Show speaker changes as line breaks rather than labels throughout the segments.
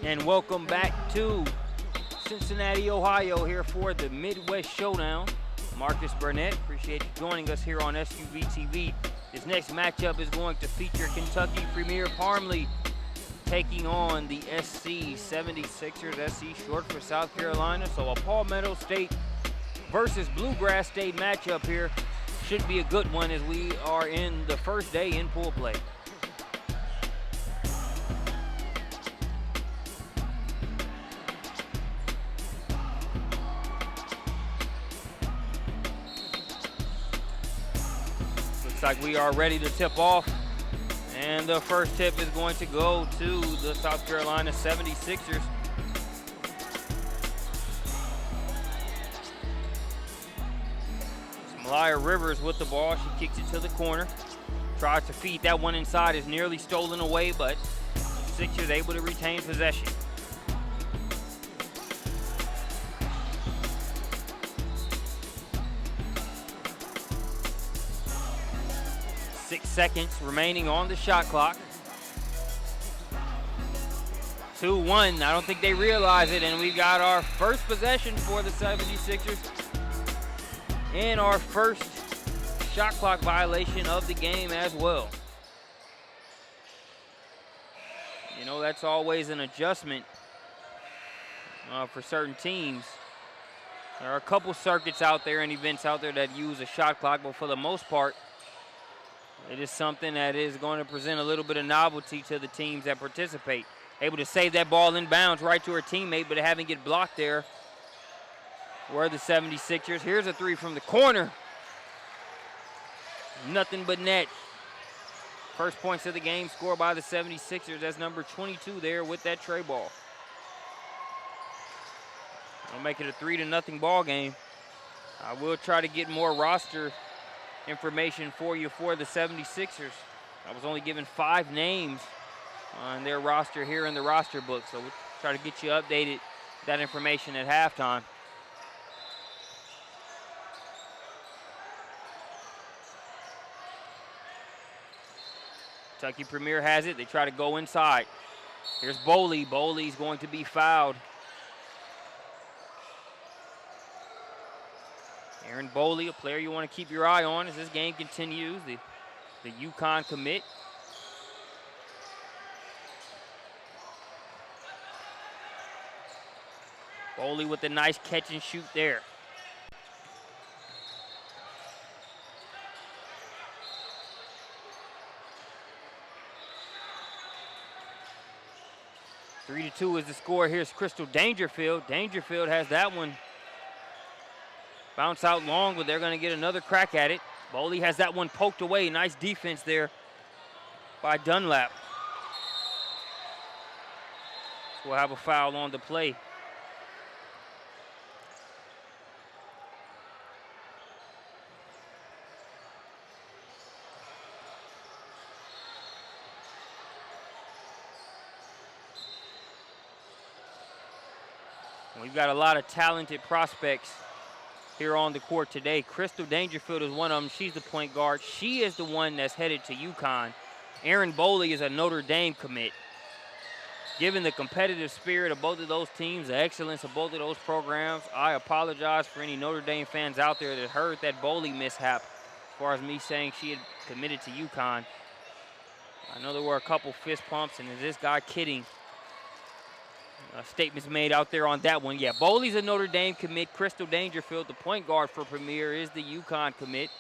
And welcome back to Cincinnati, Ohio, here for the Midwest Showdown. Marcus Burnett, appreciate you joining us here on SUVtv. This next matchup is going to feature Kentucky Premier Parmley taking on the SC 76ers, SC short for South Carolina. So a Palmetto State versus Bluegrass State matchup here should be a good one as we are in the first day in pool play. Looks like we are ready to tip off. And the first tip is going to go to the South Carolina 76ers. It's Malaya Rivers with the ball. She kicks it to the corner. Tries to feed that one inside. Is nearly stolen away, but the Sixers able to retain possession. Seconds remaining on the shot clock. 2-1. I don't think they realize it, and we got our first possession for the 76ers and our first shot clock violation of the game as well. You know, that's always an adjustment for certain teams. There are a couple circuits out there and events out there that use a shot clock, but for the most part, it is something that is going to present a little bit of novelty to the teams that participate. Able to save that ball in bounds right to her teammate, but having it blocked there were the 76ers. Here's a three from the corner. Nothing but net. First points of the game scored by the 76ers. That's number 22 there with that tray ball. I'll make it a 3-0 ball game. I will try to get more roster information for you for the 76ers. I was only given 5 names on their roster here in the roster book, so we'll try to get you updated that information at halftime. Kentucky Premier has it. They try to go inside. Here's Boley. Boley's going to be fouled. Aaron Boley, a player you want to keep your eye on as this game continues. The UConn commit. Boley with a nice catch and shoot there. Three to 2 is the score. Here's Crystal Dangerfield. Dangerfield has that one. Bounce out long, but they're going to get another crack at it. Boley has that one poked away. Nice defense there by Dunlap. So we'll have a foul on the play. We've got a lot of talented prospects here on the court today. Crystal Dangerfield is one of them. She's the point guard. She is the one that's headed to UConn. Aaron Boley is a Notre Dame commit. Given the competitive spirit of both of those teams, the excellence of both of those programs, I apologize for any Notre Dame fans out there that heard that Boley mishap as far as me saying she had committed to UConn. I know there were a couple fist pumps, and is this guy kidding? Statements made out there on that one. Yeah, Boley's a Notre Dame commit. Crystal Dangerfield, the point guard for Premier, is the UConn commit.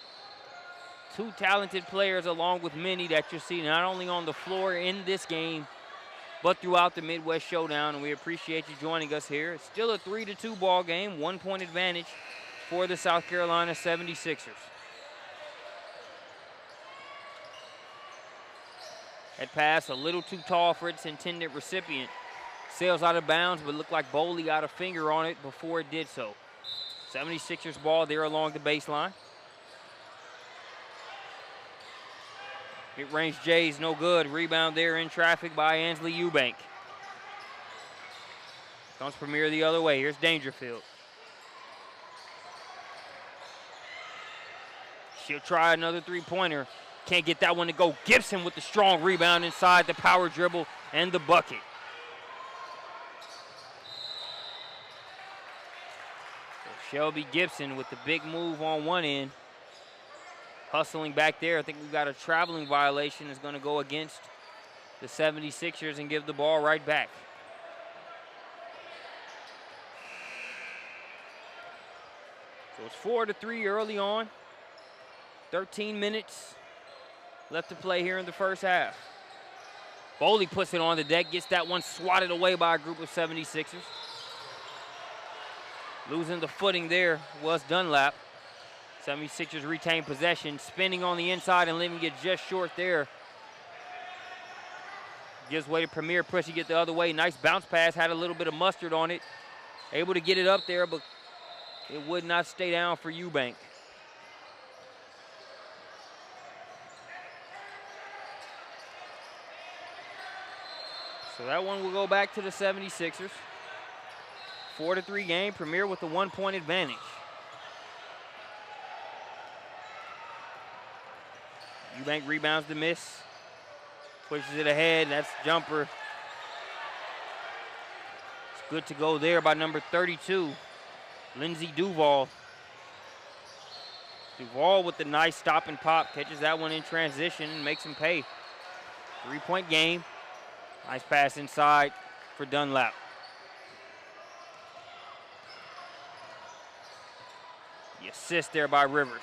Two talented players along with many that you'll see not only on the floor in this game, but throughout the Midwest Showdown, and we appreciate you joining us here. It's still a 3-2 ball game, 1-point advantage for the South Carolina 76ers. That pass a little too tall for its intended recipient. Sails out of bounds, but looked like Boley got a finger on it before it did so. 76ers ball there along the baseline. Mid-range J's no good. Rebound there in traffic by Ansley Eubank. Comes Premier the other way. Here's Dangerfield. She'll try another three-pointer. Can't get that one to go. Gibson with the strong rebound inside, the power dribble, and the bucket. Shelby Gibson with the big move on one end. Hustling back there. I think we've got a traveling violation that's going to go against the 76ers and give the ball right back. So it's 4-3 early on. 13 minutes left to play here in the first half. Boley puts it on the deck, gets that one swatted away by a group of 76ers. Losing the footing there was Dunlap. 76ers retain possession, spinning on the inside and leaving it just short there. Gives way to Premier, pushing it the other way. Nice bounce pass, had a little bit of mustard on it. Able to get it up there, but it would not stay down for Eubank. So that one will go back to the 76ers. 4-3 game, Premier with a 1-point advantage. Eubank rebounds the miss. Pushes it ahead, that's jumper. It's good to go there by number 32, Lindsey Duval. Duval with the nice stop and pop, catches that one in transition and makes him pay. 3-point game. Nice pass inside for Dunlap. The assist there by Rivers.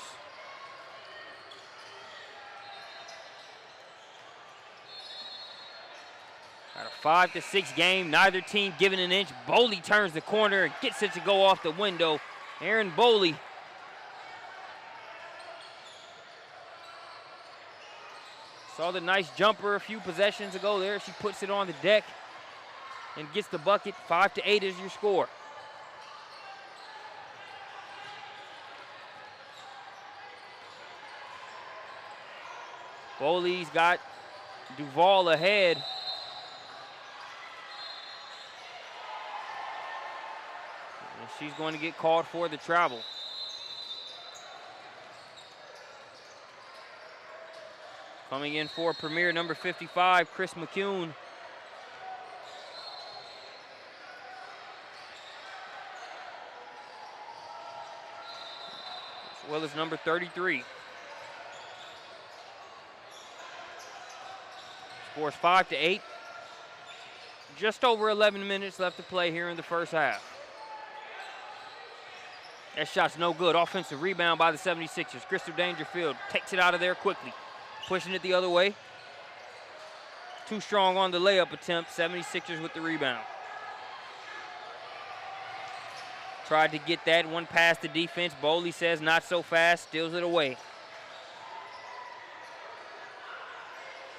Got a 5-6 game, neither team giving an inch. Boley turns the corner and gets it to go off the window. Aaron Boley. Saw the nice jumper a few possessions ago there. She puts it on the deck and gets the bucket. 5-8 is your score. Boley's got Duval ahead. And she's going to get called for the travel. Coming in for Premier, number 55, Chris McCune. As well as number 33. Scores 5-8. Just over 11 minutes left to play here in the first half. That shot's no good. Offensive rebound by the 76ers. Crystal Dangerfield takes it out of there quickly. Pushing it the other way. Too strong on the layup attempt. 76ers with the rebound. Tried to get that one past the defense. Boley says not so fast. Steals it away.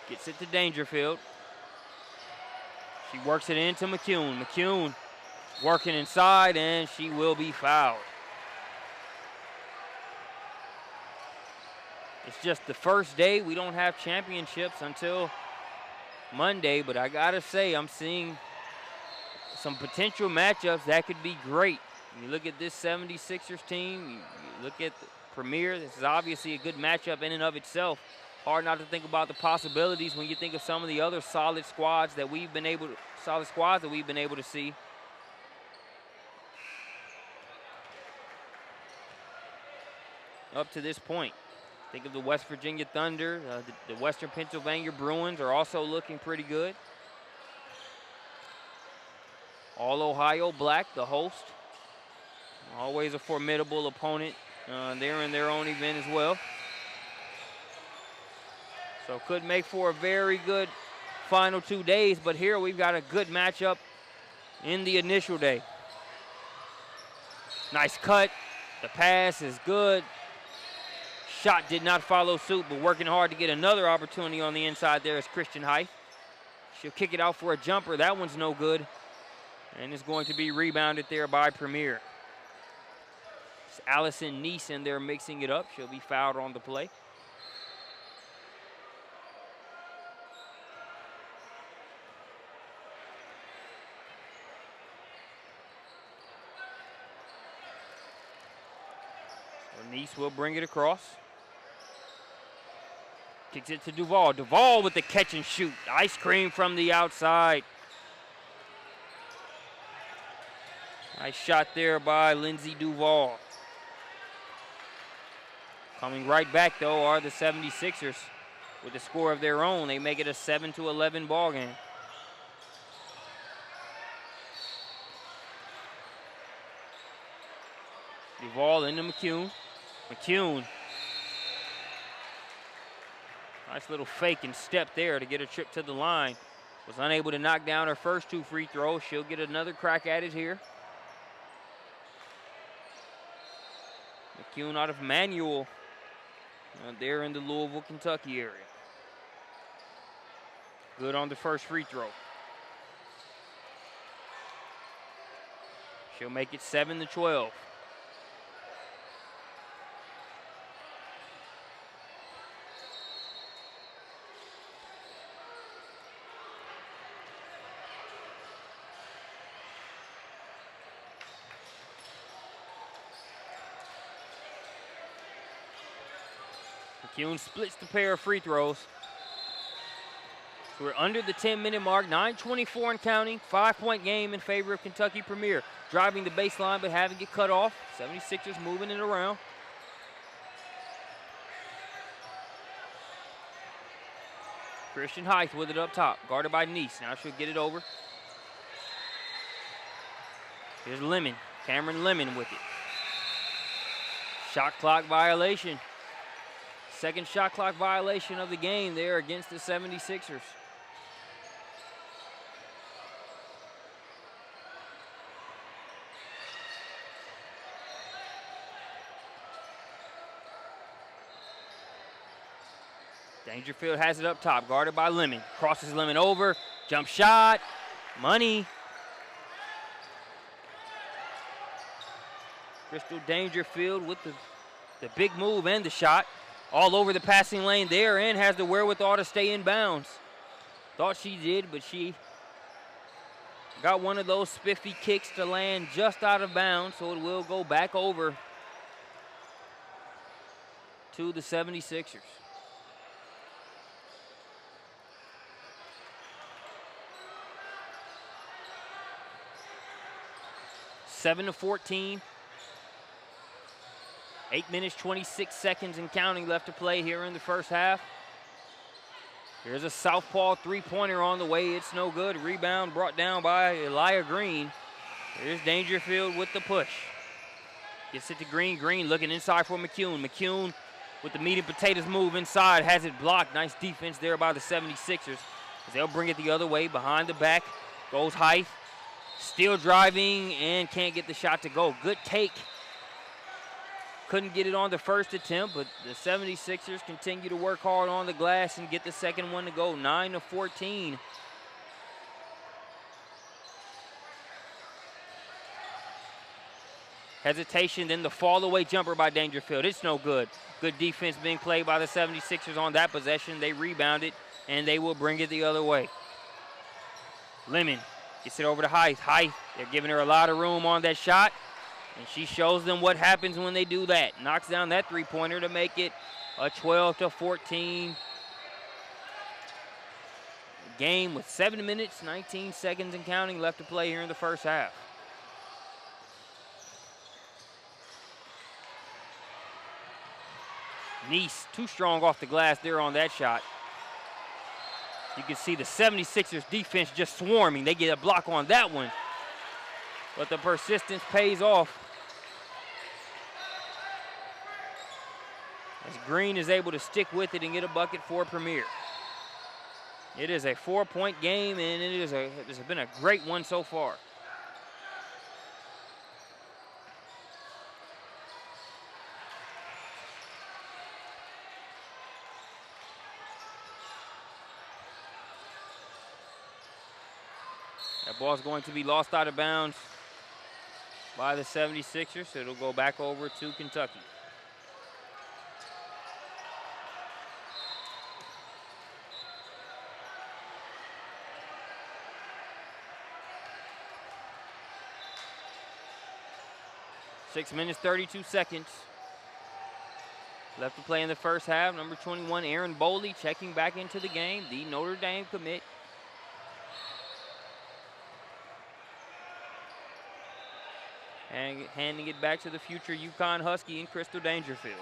Gets it to Dangerfield. She works it into McCune. McCune working inside, and she will be fouled. It's just the first day. We don't have championships until Monday, but I gotta say, I'm seeing some potential matchups that could be great. You look at this 76ers team, you look at the Premier, this is obviously a good matchup in and of itself. Hard not to think about the possibilities when you think of some of the other solid squads that we've been able to see. Up to this point. Think of the West Virginia Thunder. The Western Pennsylvania Bruins are also looking pretty good. All Ohio Black, the host. Always a formidable opponent. They're in their own event as well. So could make for a very good final 2 days, but here we've got a good matchup in the initial day. Nice cut. The pass is good. Shot did not follow suit, but working hard to get another opportunity on the inside there is Christian Height. She'll kick it out for a jumper. That one's no good. And it's going to be rebounded there by Premier. It's Allison Neese in there mixing it up. She'll be fouled on the play. So Neese will bring it across. Kicks it to Duval. Duval with the catch and shoot. Ice cream from the outside. Nice shot there by Lindsay Duval. Coming right back, though, are the 76ers with a score of their own. They make it a 7-11 ball game. Duval into McCune. McCune. Nice little fake and step there to get a trip to the line. Was unable to knock down her first 2 free throws. She'll get another crack at it here. McCune out of Manual. There in the Louisville, Kentucky area. Good on the first free throw. She'll make it 7-12. McCune splits the pair of free throws. We're under the 10-minute mark, 9:24 and counting. 5-point game in favor of Kentucky Premier. Driving the baseline but having it cut off. 76ers moving it around. Christian Height with it up top, guarded by Neese. Now she'll get it over. Here's Lemon, Cameron Lemon with it. Shot clock violation. Second shot clock violation of the game there against the 76ers. Dangerfield has it up top, guarded by Lemon. Crosses Lemon over, jump shot, money. Crystal Dangerfield with the big move and the shot. All over the passing lane there and has the wherewithal to stay in bounds. Thought she did, but she got one of those spiffy kicks to land just out of bounds, so it will go back over to the 76ers. Seven to 14. 8 minutes, 26 seconds and counting left to play here in the first half. Here's a southpaw three-pointer on the way. It's no good. Rebound brought down by Elia Green. Here's Dangerfield with the push. Gets it to Green. Green looking inside for McCune. McCune with the meat and potatoes move inside. Has it blocked. Nice defense there by the 76ers. As they'll bring it the other way. Behind the back goes Height. Still driving and can't get the shot to go. Good take. Couldn't get it on the first attempt, but the 76ers continue to work hard on the glass and get the second one to go. 9 to 14. Hesitation, then the fall away jumper by Dangerfield. It's no good. Good defense being played by the 76ers on that possession. They rebound it, and they will bring it the other way. Lemon gets it over to Height. Height, they're giving her a lot of room on that shot. And she shows them what happens when they do that. Knocks down that three-pointer to make it a 12 to 14 game with 7 minutes, 19 seconds and counting left to play here in the first half. Neese, too strong off the glass there on that shot. You can see the 76ers defense just swarming. They get a block on that one. But the persistence pays off. As Green is able to stick with it and get a bucket for Premier. It is a 4-point game, and it has been a great one so far. That ball's going to be lost out of bounds by the 76ers, so it'll go back over to Kentucky. Six minutes, 32 seconds left to play in the first half. Number 21, Aaron Boley, checking back into the game, the Notre Dame commit. handing it back to the future UConn Husky in Crystal Dangerfield.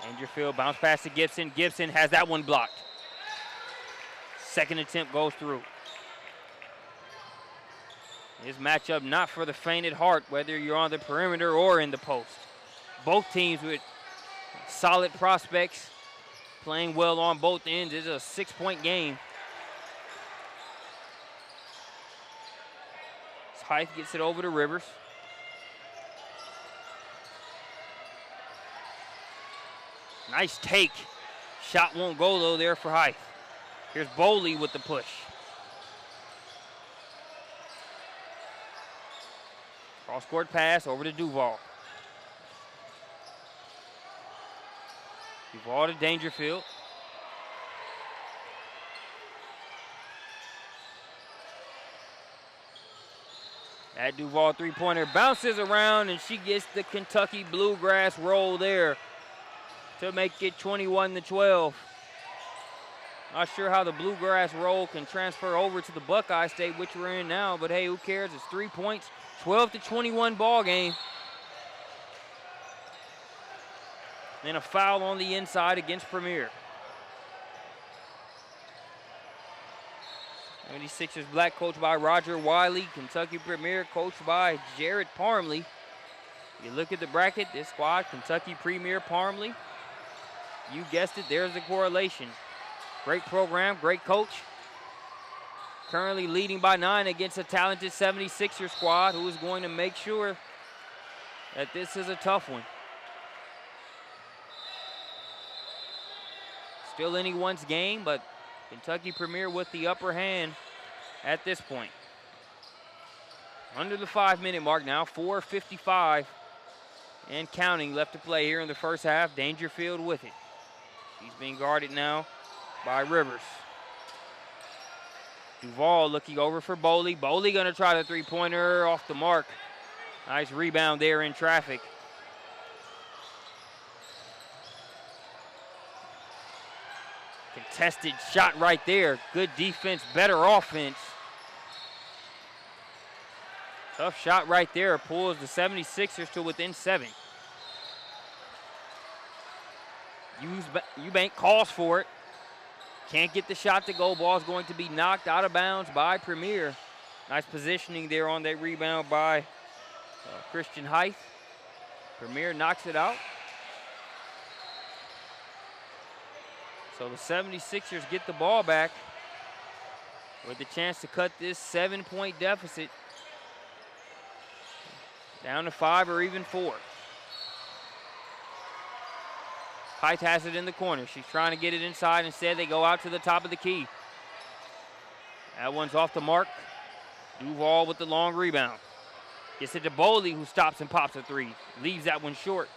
Dangerfield bounce pass to Gibson. Gibson has that one blocked. Second attempt goes through. This matchup not for the faint at heart, whether you're on the perimeter or in the post. Both teams with solid prospects, playing well on both ends. It's a 6-point game. Hythe gets it over to Rivers. Nice take. Shot won't go though there for Hythe. Here's Boley with the push. Cross-court pass over to Duval. Duval to Dangerfield. That Duval three-pointer bounces around, and she gets the Kentucky Bluegrass roll there to make it 21-12. Not sure how the Bluegrass roll can transfer over to the Buckeye State, which we're in now, but hey, who cares? It's 3 points, 12-21 ball game. Then a foul on the inside against Premier. 76ers black coached by Roger Wiley. Kentucky Premier coached by Jared Parmley. You look at the bracket, this squad, Kentucky Premier Parmley. You guessed it, there's the correlation. Great program, great coach. Currently leading by 9 against a talented 76er squad who is going to make sure that this is a tough one. Still anyone's game, but Kentucky Premier with the upper hand at this point. Under the 5-minute mark now, 4:55 and counting left to play here in the first half. Dangerfield with it. He's being guarded now by Rivers. Duval looking over for Boley. Boley gonna try the three-pointer off the mark. Nice rebound there in traffic. Contested shot right there. Good defense, better offense. Tough shot right there. Pulls the 76ers to within 7. Eubank calls for it. Can't get the shot to go. Ball's going to be knocked out of bounds by Premier. Nice positioning there on that rebound by Christian Hythe. Premier knocks it out. So the 76ers get the ball back with a chance to cut this 7-point deficit down to 5 or even 4. Hythe has it in the corner. She's trying to get it inside. Instead, they go out to the top of the key. That one's off the mark. Duval with the long rebound. Gets it to Boley, who stops and pops a three. Leaves that one short.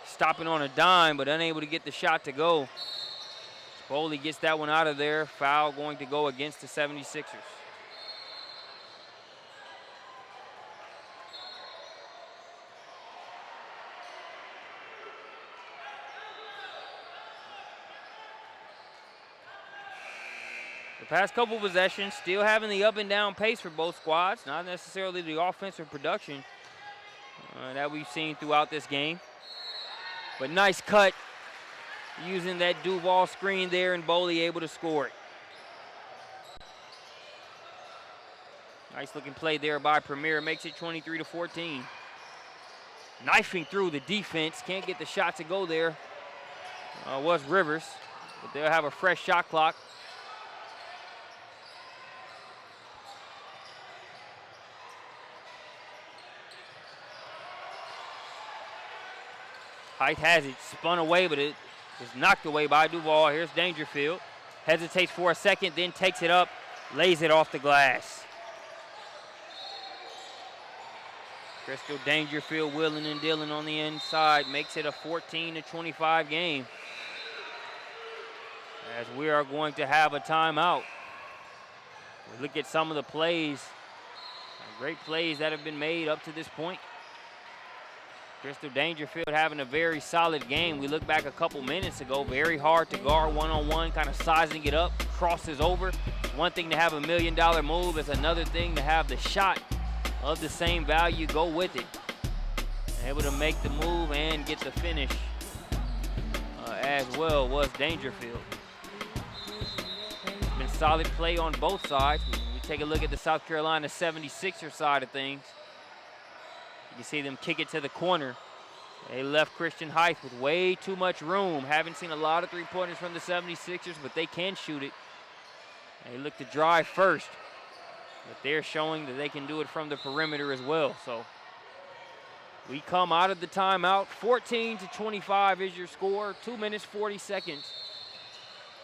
Stopping on a dime, but unable to get the shot to go. Boley gets that one out of there. Foul going to go against the 76ers. The past couple possessions still having the up and down pace for both squads. Not necessarily the offensive production that we've seen throughout this game. But nice cut using that Duval screen there, and Boley able to score it. Nice looking play there by Premier. Makes it 23-14. Knifing through the defense. Can't get the shot to go there. Was Rivers, but they'll have a fresh shot clock. Hythe has it, spun away, but it was knocked away by Duval. Here's Dangerfield. Hesitates for a second, then takes it up, lays it off the glass. Crystal Dangerfield wheeling and dealing on the inside, makes it a 14-25 game. As we are going to have a timeout. We look at some of the plays, great plays that have been made up to this point. Crystal Dangerfield having a very solid game. We look back a couple minutes ago, very hard to guard one-on-one, kind of sizing it up, crosses over. One thing to have a $1 million move is another thing to have the shot of the same value go with it. Able to make the move and get the finish as well was Dangerfield. Been solid play on both sides. We take a look at the South Carolina 76ers side of things. You see them kick it to the corner. They left Christian Height with way too much room. Haven't seen a lot of three-pointers from the 76ers, but they can shoot it. They look to drive first, but they're showing that they can do it from the perimeter as well. So we come out of the timeout. 14-25 is your score. 2 minutes, 40 seconds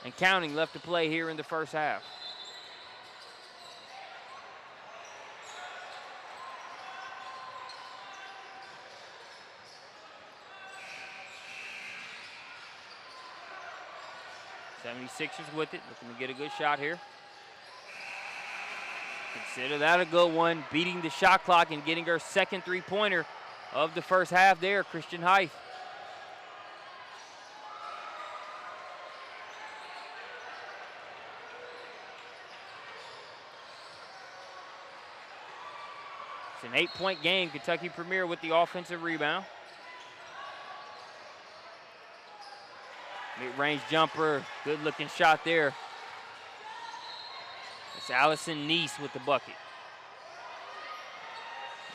and counting left to play here in the first half. '76ers with it, looking to get a good shot here. Consider that a good one, beating the shot clock and getting her second three-pointer of the first half there, Christian Height. It's an 8-point game, Kentucky Premier with the offensive rebound. Mid-range jumper, good-looking shot there. It's Allison Neese with the bucket.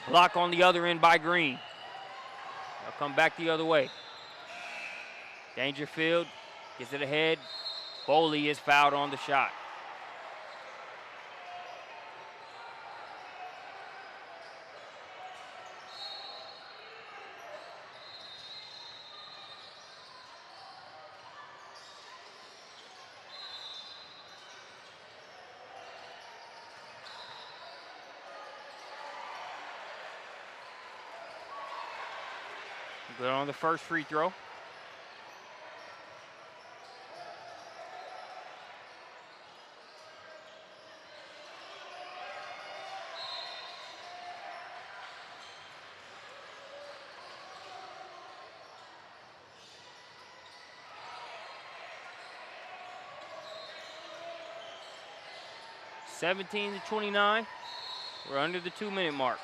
Block on the other end by Green. They'll come back the other way. Dangerfield gets it ahead. Boley is fouled on the shot. Good on the first free throw. (17-29). We're under the 2-minute mark.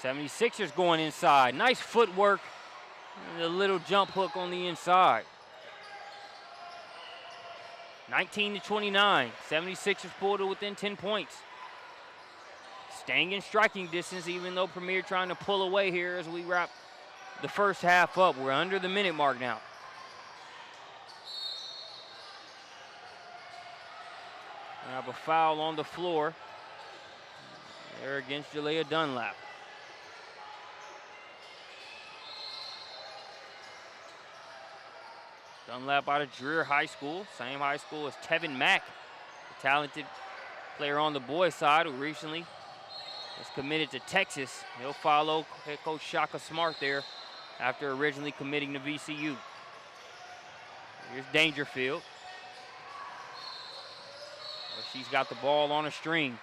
'76ers going inside. Nice footwork and a little jump hook on the inside. 19-29. 76ers pulled it within 10 points. Staying in striking distance, even though Premier trying to pull away here as we wrap the first half up. We're under the minute mark now. We have a foul on the floor there against Jalea Dunlap. Dunlap out of Dreher High School, same high school as Tevin Mack, a talented player on the boys' side who recently was committed to Texas. He'll follow head coach Shaka Smart there after originally committing to VCU. Here's Dangerfield. Well, she's got the ball on a string,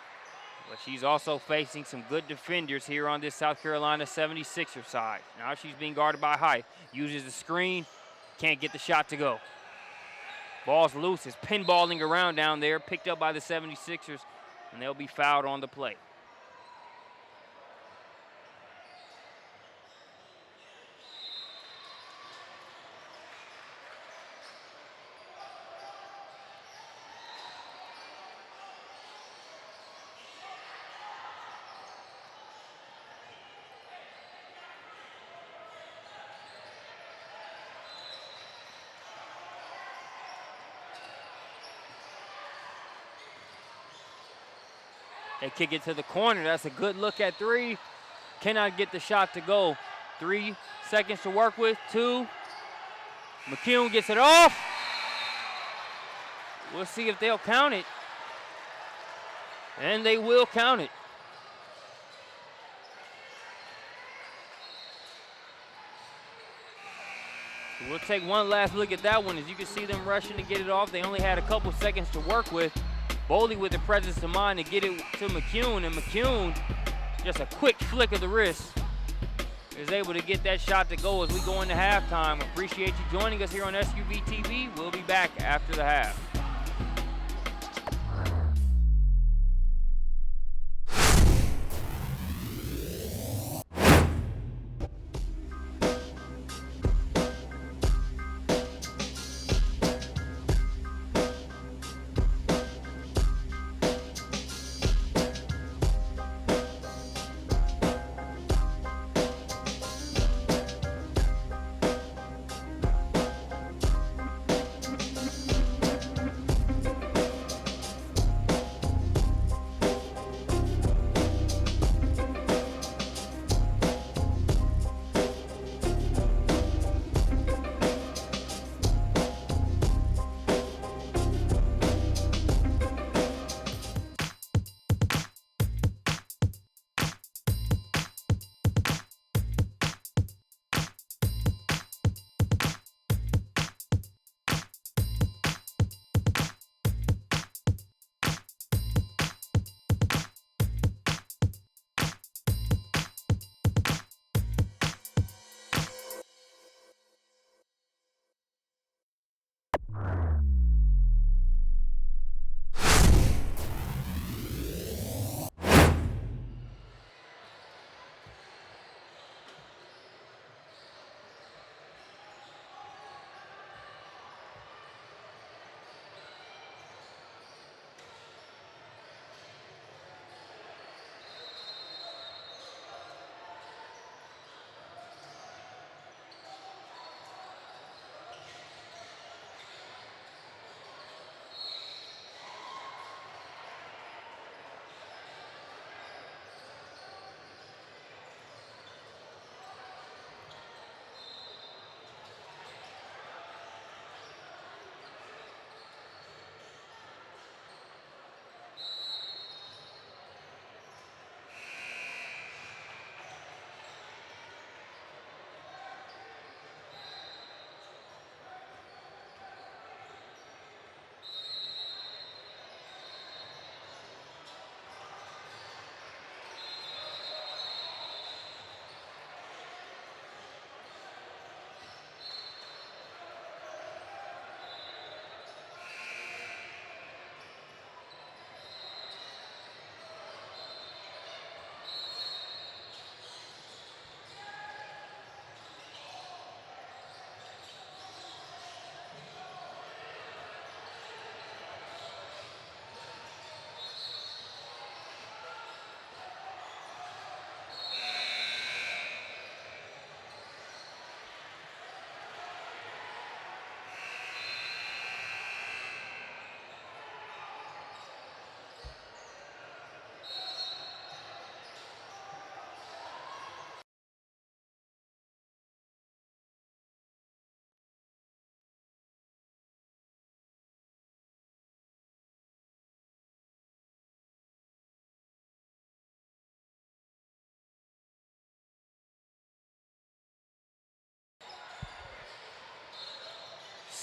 but she's also facing some good defenders here on this South Carolina 76er side. Now she's being guarded by Height. Uses the screen. Can't get the shot to go. Ball's loose. It's pinballing around down there, picked up by the 76ers, and they'll be fouled on the play. They kick it to the corner. That's a good look at three. Cannot get the shot to go. 3 seconds to work with. 2. McCune gets it off. We'll see if they'll count it. And they will count it. We'll take one last look at that one. As you can see them rushing to get it off. They only had a couple seconds to work with. Boley with the presence of mind to get it to McCune, and McCune, just a quick flick of the wrist, is able to get that shot to go as we go into halftime. Appreciate you joining us here on SUVtv. We'll be back after the half.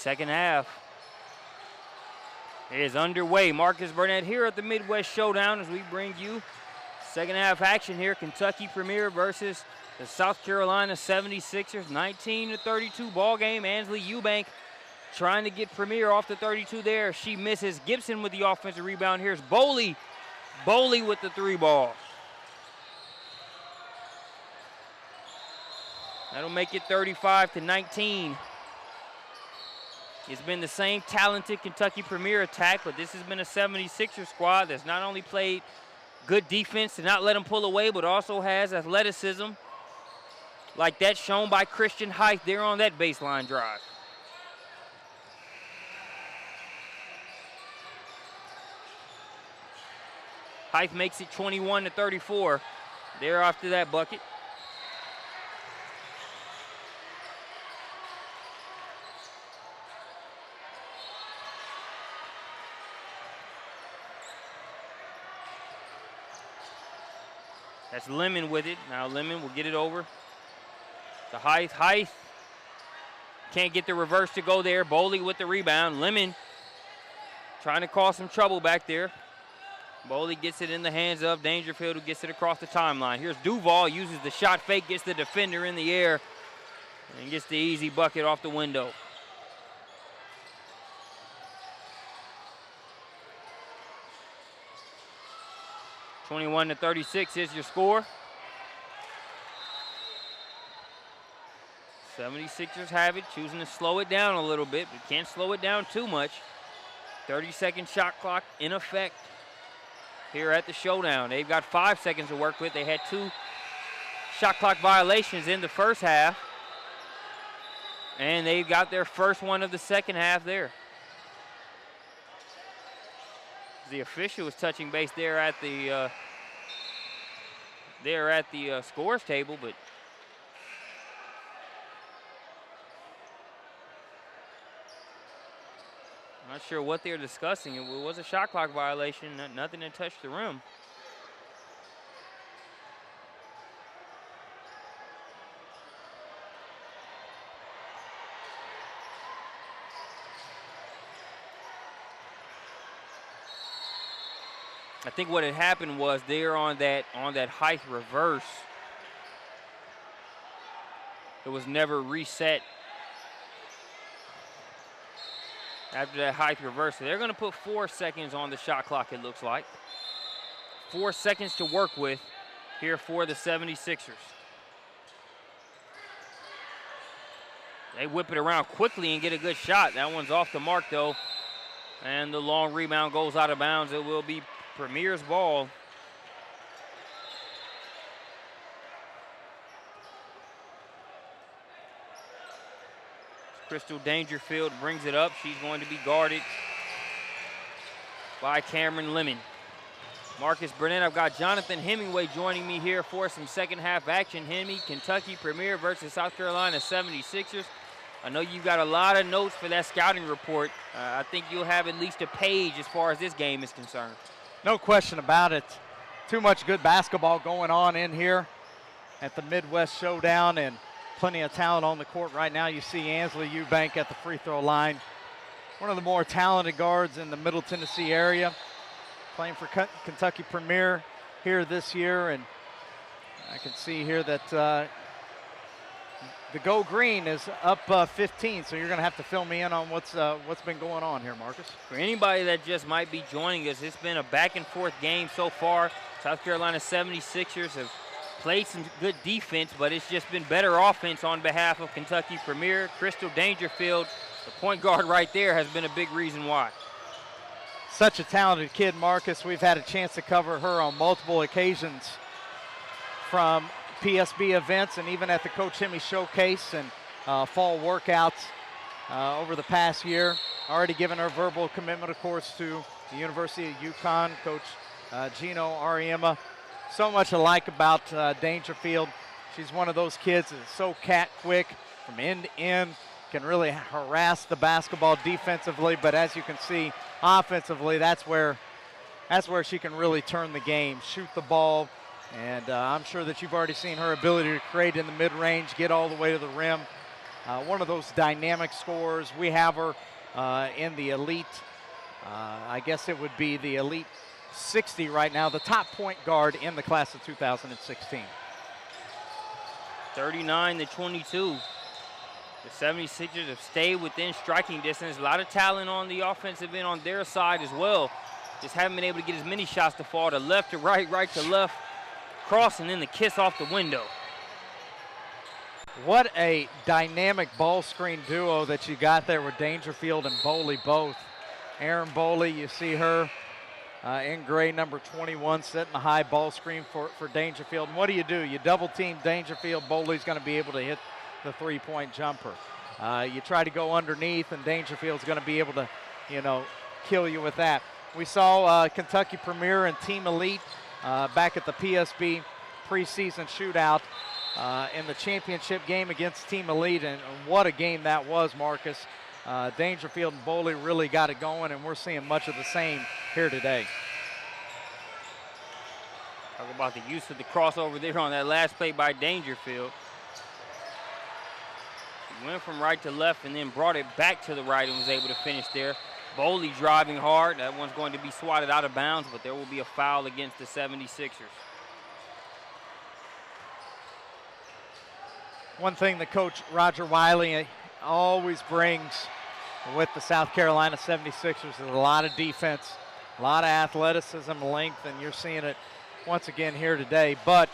Second half is underway. Marcus Burnett here at the Midwest Showdown as we bring you second half action here. Kentucky Premier versus the South Carolina 76ers. 19-32 ball game. Ansley Eubank trying to get Premier off the 32 there. She misses. Gibson with the offensive rebound. Here's Boley. Boley with the three ball. That'll make it 35-19. It's been the same talented Kentucky Premier attack, but this has been a 76er squad that's not only played good defense to not let them pull away, but also has athleticism like that shown by Christian Height there on that baseline drive. Height makes it 21-34 there after that bucket. That's Lemon with it. Now Lemon will get it over to Height. Height Can't get the reverse to go there. Boley with the rebound. Lemon trying to cause some trouble back there. Boley gets it in the hands of Dangerfield, who gets it across the timeline. Here's Duval, uses the shot fake, gets the defender in the air, and gets the easy bucket off the window. (21-36) is your score. 76ers have it, choosing to slow it down a little bit, but can't slow it down too much. 30-second shot clock in effect here at the Showdown. They've got 5 seconds to work with. They had 2 shot clock violations in the first half, and they've got their first one of the second half there. The official was touching base there at the scores table, but I'm not sure what they're discussing. It was a shot clock violation, nothing to touch the rim. I think what had happened was there on that height reverse, it was never reset after that height reverse. So they're going to put 4 seconds on the shot clock, it looks like. 4 seconds to work with here for the 76ers. They whip it around quickly and get a good shot. That one's off the mark, though. And the long rebound goes out of bounds. It will be Premier's ball. Crystal Dangerfield brings it up. She's going to be guarded by Cameron Lemon. Marcus Burnett, I've got Jonathan Hemingway joining me here for some second half action. Hemi, Kentucky Premier versus South Carolina 76ers. I know you've got a lot of notes for that scouting report. I think you'll have at least a page as far as this game is concerned.
No question about it. Too much good basketball going on in here at the Midwest Showdown, and plenty of talent on the court right now. You see Ansley Eubank at the free throw line. One of the more talented guards in the Middle Tennessee area, playing for Kentucky Premier here this year. And I can see here that the Go Green is up 15, so you're going to have to fill me in on what's been going on here, Marcus.
For anybody that just might be joining us, it's been a back-and-forth game so far. South Carolina 76ers have played some good defense, but it's just been better offense on behalf of Kentucky Premier. Crystal Dangerfield, the point guard right there, has been a big reason why.
Such a talented kid, Marcus. We've had a chance to cover her on multiple occasions from PSB events and even at the Coach Hemi Showcase and fall workouts over the past year. Already given her verbal commitment, of course, to the University of UConn, Coach Gino Ariema. So much to like about Dangerfield. She's one of those kids that's so cat quick from end to end, can really harass the basketball defensively, but as you can see, offensively, that's where she can really turn the game, shoot the ball, and I'm sure that you've already seen her ability to create in the mid-range, get all the way to the rim. One of those dynamic scorers. We have her in the elite, I guess it would be the elite 60 right now, the top point guard in the class of 2016.
39-22. The 76ers have stayed within striking distance. A lot of talent on the offensive end on their side as well. Just haven't been able to get as many shots to fall to left to right, right to left, cross, and then the kiss off the window.
What a dynamic ball screen duo that you got there with Dangerfield and Boley both. Aaron Boley, you see her in gray, number 21, setting a high ball screen for Dangerfield. And what do? You double team Dangerfield. Boley's going to be able to hit the three-point jumper. You try to go underneath, and Dangerfield's going to be able to, kill you with that. We saw Kentucky Premier and Team Elite back at the PSB preseason shootout in the championship game against Team Elite, and what a game that was, Marcus. Dangerfield and Boley really got it going, and we're seeing much of the same here today.
Talk about the use of the crossover there on that last play by Dangerfield. Went from right to left and then brought it back to the right and was able to finish there. Boley driving hard. That one's going to be swatted out of bounds, but there will be a foul against the 76ers.
One thing that Coach Roger Wiley always brings with the South Carolina 76ers is a lot of defense, a lot of athleticism, length, and you're seeing it once again here today. But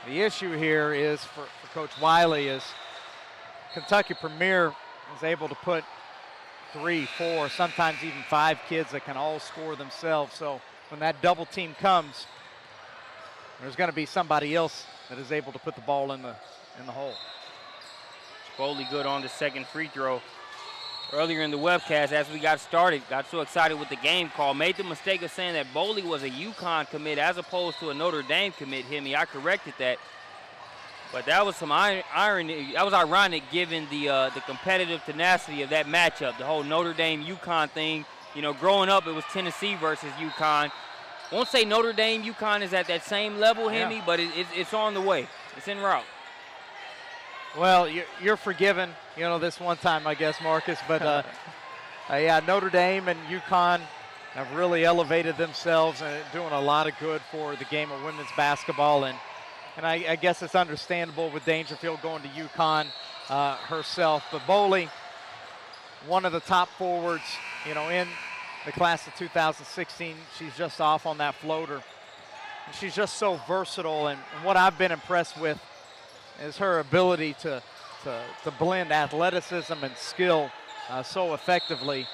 the issue here is for Coach Wiley is Kentucky Premier is able to put 3, 4, sometimes even 5 kids that can all score themselves. So when that double team comes, there's going to be somebody else that is able to put the ball in the hole.
Boley good on the second free throw. Earlier in the webcast, as we got started, got so excited with the game call, made the mistake of saying that Boley was a UConn commit as opposed to a Notre Dame commit. Himmy, I corrected that. But that was some irony. That was ironic given the competitive tenacity of that matchup, the whole Notre Dame-UConn thing. You know, growing up, it was Tennessee versus UConn. Won't say Notre Dame-UConn is at that same level, Himmy, but it's on the way. It's en route.
Well, you're forgiven, you know, this one time, I guess, Marcus. But, yeah, Notre Dame and UConn have really elevated themselves and doing a lot of good for the game of women's basketball. And I guess it's understandable with Dangerfield going to UConn herself. But Boley, one of the top forwards, you know, in the class of 2016. She's just off on that floater. And she's just so versatile. And what I've been impressed with is her ability to blend athleticism and skill so effectively.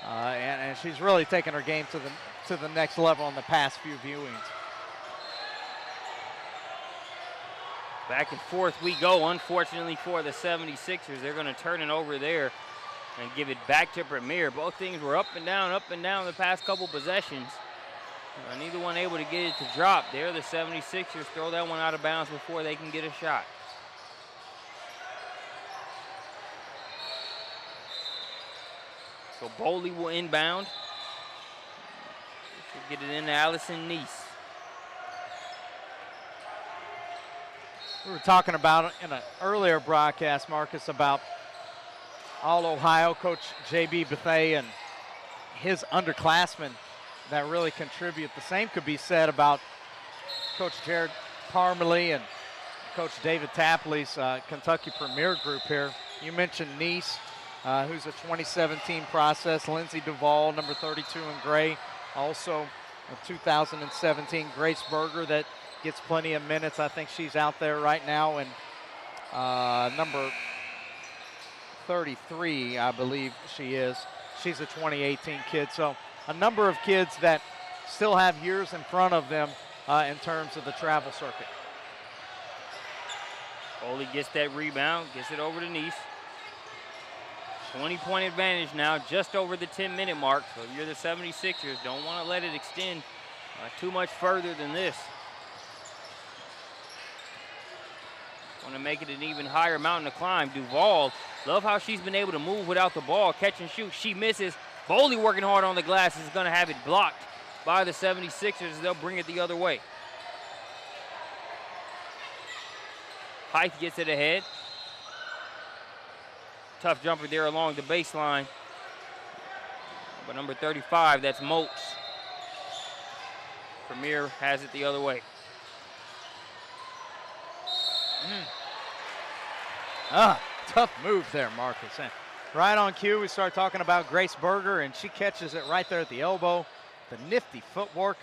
And she's really taken her game to the next level in the past few viewings.
Back and forth we go, unfortunately for the 76ers. They're going to turn it over there and give it back to Premier. Both teams were up and down the past couple possessions. Neither one able to get it to drop. There, the 76ers throw that one out of bounds before they can get a shot. So Boley will inbound. Should get it into Allison Neese.
We were talking about in an earlier broadcast, Marcus, about All-Ohio coach J.B. Bethea and his underclassmen that really contribute. The same could be said about Coach Jared Parmley and Coach David Tapley's Kentucky Premier group here. You mentioned Neese, who's a 2017 process. Lindsey Duvall, number 32 in gray, also a 2017. Grace Berger that gets plenty of minutes. I think she's out there right now. And number 33, I believe she is. She's a 2018 kid. So a number of kids that still have years in front of them in terms of the travel circuit.
Boley gets that rebound, gets it over to Neese. 20-point advantage now, just over the 10-minute mark. So if you're the 76ers, don't want to let it extend too much further than this. Want to make it an even higher mountain to climb. Duvall, love how she's been able to move without the ball, catch and shoot. She misses. Boley working hard on the glass is going to have it blocked by the 76ers. They'll bring it the other way. Height gets it ahead. Tough jumper there along the baseline. But number 35, that's Moats. Premier has it the other way.
Tough move there, Marcus. And right on cue, we start talking about Grace Berger, and she catches it right there at the elbow. The nifty footwork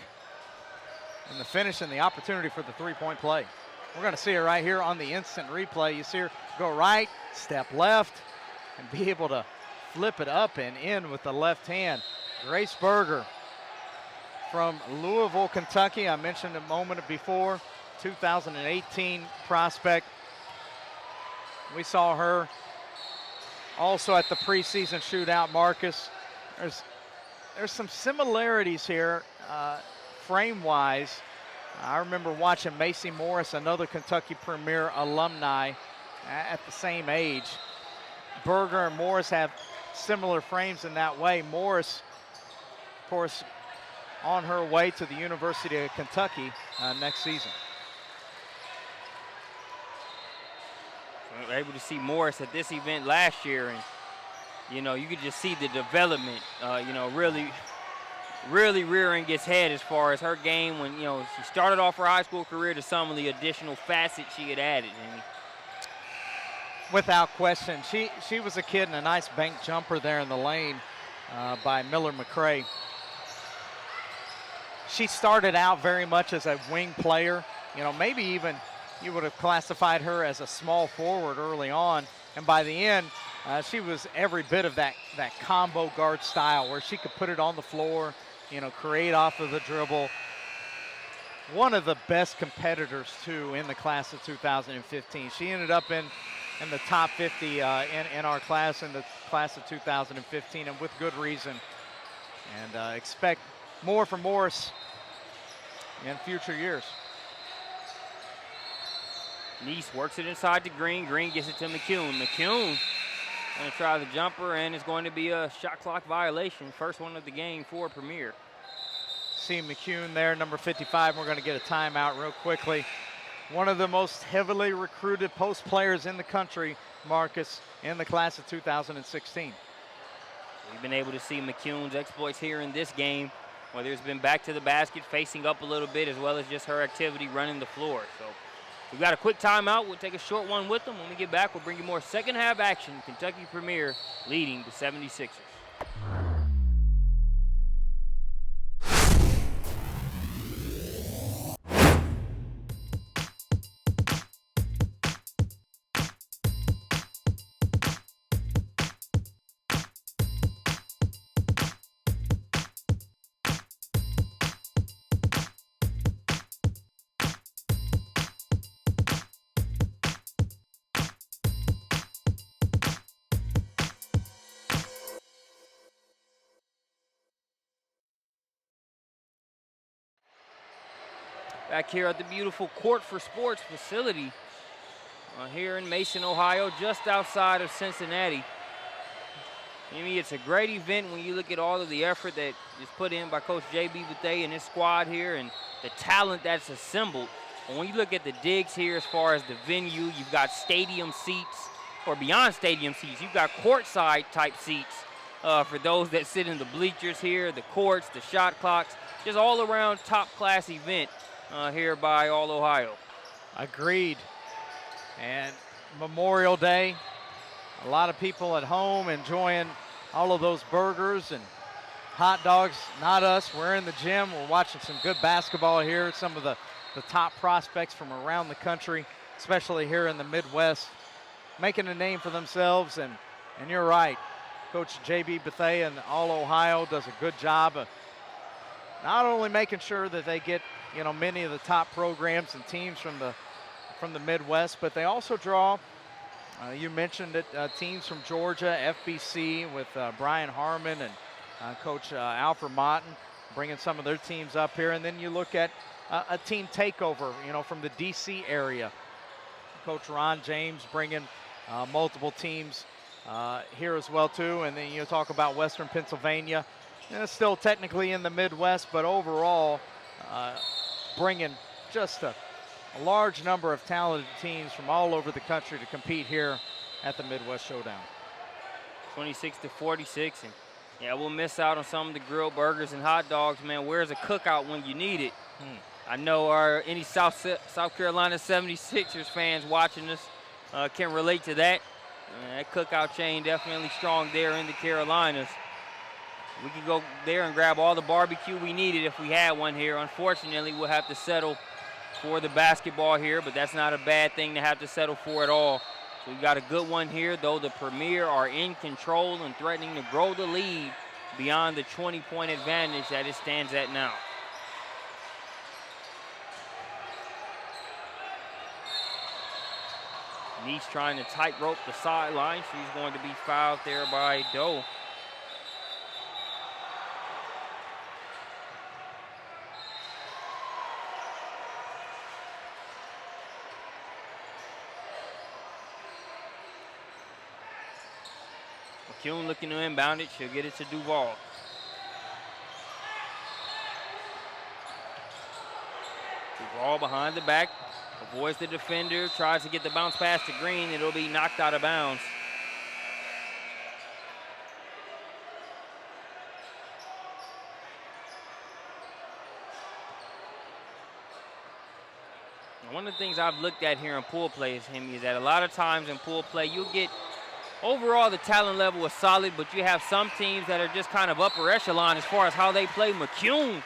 and the finish and the opportunity for the three-point play. We're going to see her right here on the instant replay. You see her go right, step left, and be able to flip it up and in with the left hand. Grace Berger from Louisville, Kentucky. I mentioned a moment before, 2018 prospect. We saw her also at the preseason shootout, Marcus. There's some similarities here frame-wise. I remember watching Macy Morris, another Kentucky Premier alumni, at the same age. Berger and Morris have similar frames in that way. Morris, of course, on her way to the University of Kentucky next season.
We were able to see Morris at this event last year, and you could just see the development. Really rearing its head as far as her game when she started off her high school career to some of the additional facets she had added. Amy.
Without question, she was a kid in a nice bank jumper there in the lane by Miller McCray. She started out very much as a wing player. Maybe even you would have classified her as a small forward early on, and by the end, she was every bit of that combo guard style where she could put it on the floor, create off of the dribble. One of the best competitors, too, in the class of 2015. She ended up in the top 50 in our class, in the class of 2015, and with good reason. And expect more from Morris in future years.
Nice works it inside to Green. Green gets it to McCune. McCune going to try the jumper, and it's going to be a shot clock violation. First one of the game for Premier.
See McCune there, number 55. We're going to get a timeout real quickly. One of the most heavily recruited post players in the country, Marcus, in the class of 2016.
We've been able to see McCune's exploits here in this game, whether it's been back to the basket, facing up a little bit, as well as just her activity running the floor. So we've got a quick timeout. We'll take a short one with them. When we get back, we'll bring you more second half action. Kentucky Premier leading the 76ers. Back here at the beautiful Court for Sports facility here in Mason, Ohio, just outside of Cincinnati. I mean, it's a great event when you look at all of the effort that is put in by Coach J.B. Bethea and his squad here and the talent that's assembled. And when you look at the digs here as far as the venue, you've got stadium seats, or beyond stadium seats, you've got courtside type seats for those that sit in the bleachers here, the courts, the shot clocks, just all around top class event. Here by All Ohio.
Agreed. And Memorial Day, a lot of people at home enjoying all of those burgers and hot dogs. Not us. We're in the gym. We're watching some good basketball here. Some of the top prospects from around the country, especially here in the Midwest, making a name for themselves. And you're right. Coach J.B. Bethea and All Ohio does a good job of not only making sure that they get many of the top programs and teams from the Midwest, but they also draw, you mentioned it, teams from Georgia, FBC with Brian Harmon and Coach Alfred Motton bringing some of their teams up here. And then you look at a team takeover, from the D.C. area. Coach Ron James bringing multiple teams here as well, too. And then you talk about Western Pennsylvania. And it's still technically in the Midwest, but overall, bringing just a large number of talented teams from all over the country to compete here at the Midwest Showdown.
26-46, and yeah, we'll miss out on some of the grilled burgers and hot dogs, man. Where's a cookout when you need it? I know any South Carolina 76ers fans watching us can relate to that. That cookout chain definitely strong there in the Carolinas. We could go there and grab all the barbecue we needed if we had one here. Unfortunately, we'll have to settle for the basketball here, but that's not a bad thing to have to settle for at all. So we got a good one here, though the Premier are in control and threatening to grow the lead beyond the 20-point advantage that it stands at now. Nice trying to tightrope the sideline. She's going to be fouled there by Doe. McCune looking to inbound it. She'll get it to Duval. Duval behind the back. Avoids the defender, tries to get the bounce pass to Green. It'll be knocked out of bounds. One of the things I've looked at here in pool play is that a lot of times in pool play, you'll get overall the talent level is solid, but you have some teams that are just kind of upper echelon as far as how they play. McCune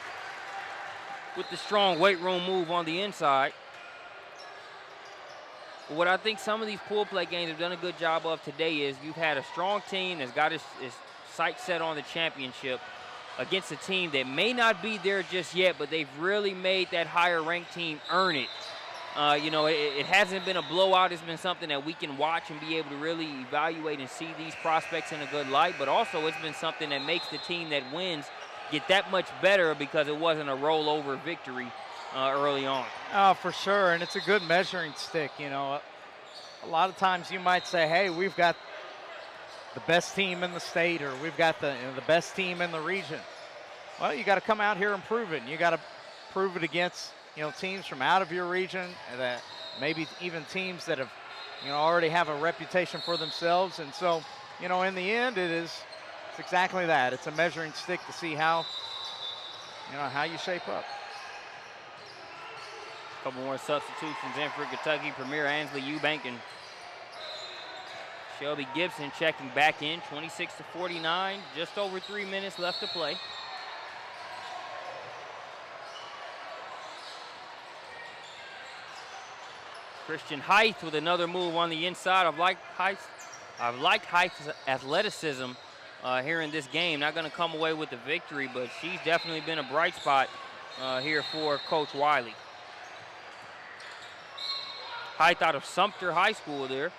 with the strong weight room move on the inside. But what I think some of these pool play games have done a good job of today is you've had a strong team that's got its sights set on the championship against a team that may not be there just yet, but they've really made that higher ranked team earn it. It hasn't been a blowout. It's been something that we can watch and be able to really evaluate and see these prospects in a good light. But also it's been something that makes the team that wins get that much better because it wasn't a rollover victory early on.
Oh, for sure, and it's a good measuring stick. A lot of times you might say, hey, we've got the best team in the state, or we've got the best team in the region. Well, you got to come out here and prove it, and you got to prove it against teams from out of your region, that maybe even teams that have, already have a reputation for themselves. And so, in the end, it's exactly that. It's a measuring stick to see how you shape up.
A couple more substitutions in for Kentucky. Premier Ansley Eubank and Shelby Gibson checking back in. 26-49, just over 3 minutes left to play. Christian Height with another move on the inside. I've liked Height's athleticism here in this game. Not going to come away with the victory, but she's definitely been a bright spot here for Coach Wiley. Height out of Sumter High School there.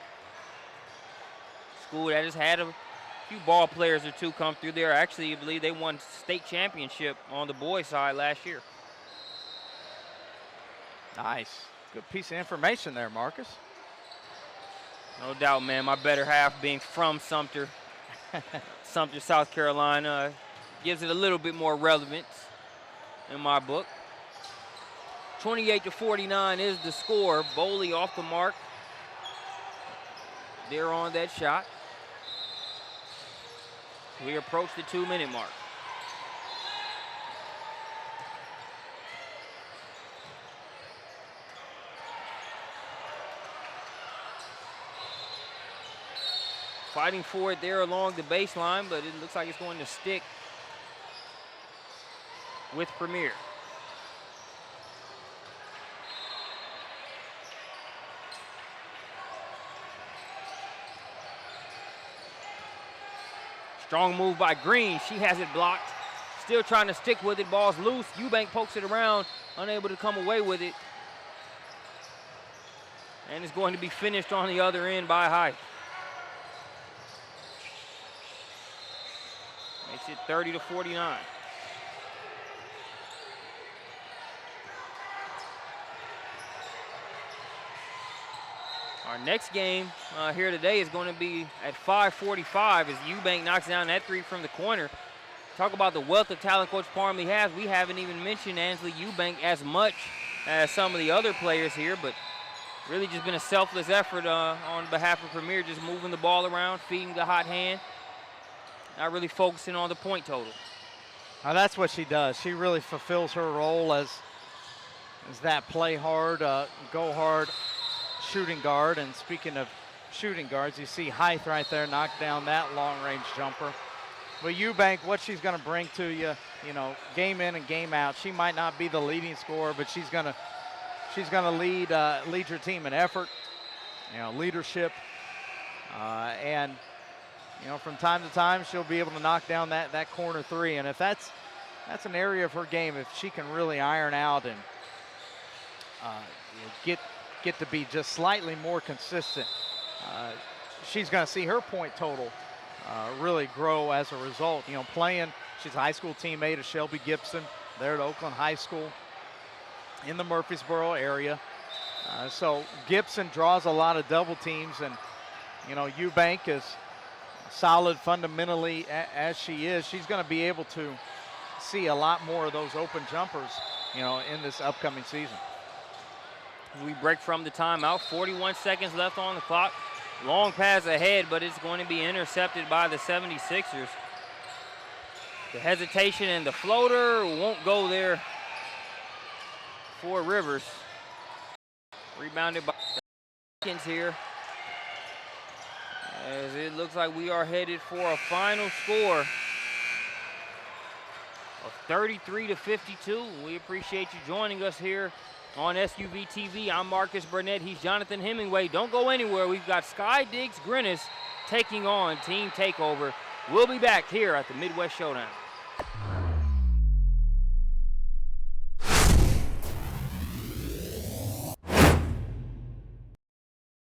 School that has had a few ball players or two come through there. Actually, I believe they won state championship on the boys' side last year.
Nice. Good piece of information there, Marcus.
No doubt, man. My better half being from Sumter, Sumter, South Carolina, gives it a little bit more relevance in my book. 28-49 is the score. Boley off the mark. They're on that shot. We approach the 2-minute mark. Fighting for it there along the baseline, but it looks like it's going to stick with Premier. Strong move by Green. She has it blocked. Still trying to stick with it. Ball's loose. Eubank pokes it around, unable to come away with it. And it's going to be finished on the other end by Height. Makes it 30-49. Our next game here today is going to be at 5:45 as Eubank knocks down that three from the corner. Talk about the wealth of talent Coach Parmley has. We haven't even mentioned Ansley Eubank as much as some of the other players here, but really just been a selfless effort on behalf of Premier, just moving the ball around, feeding the hot hand, not really focusing on the point total.
Now that's what she does. She really fulfills her role as that play hard, go hard shooting guard. And speaking of shooting guards, you see Height right there knock down that long-range jumper. But Eubank, what she's going to bring to you, game in and game out. She might not be the leading scorer, but she's going to lead your team in effort, leadership, and from time to time she'll be able to knock down that corner three. And if that's an area of her game, if she can really iron out and get to be just slightly more consistent, she's going to see her point total really grow as a result. She's a high school teammate of Shelby Gibson there at Oakland High School in the Murfreesboro area. So Gibson draws a lot of double teams, and Eubank is solid fundamentally as she is. She's going to be able to see a lot more of those open jumpers, in this upcoming season.
We break from the timeout. 41 seconds left on the clock. Long pass ahead, but it's going to be intercepted by the 76ers. The hesitation and the floater won't go there for Rivers. Rebounded by Hawkins here. As it looks like we are headed for a final score of 33-52. We appreciate you joining us here on SUVtv. I'm Marcus Burnett. He's Jonathan Hemingway. Don't go anywhere. We've got Sky Diggs Grinnis taking on Team Takeover. We'll be back here at the Midwest Showdown.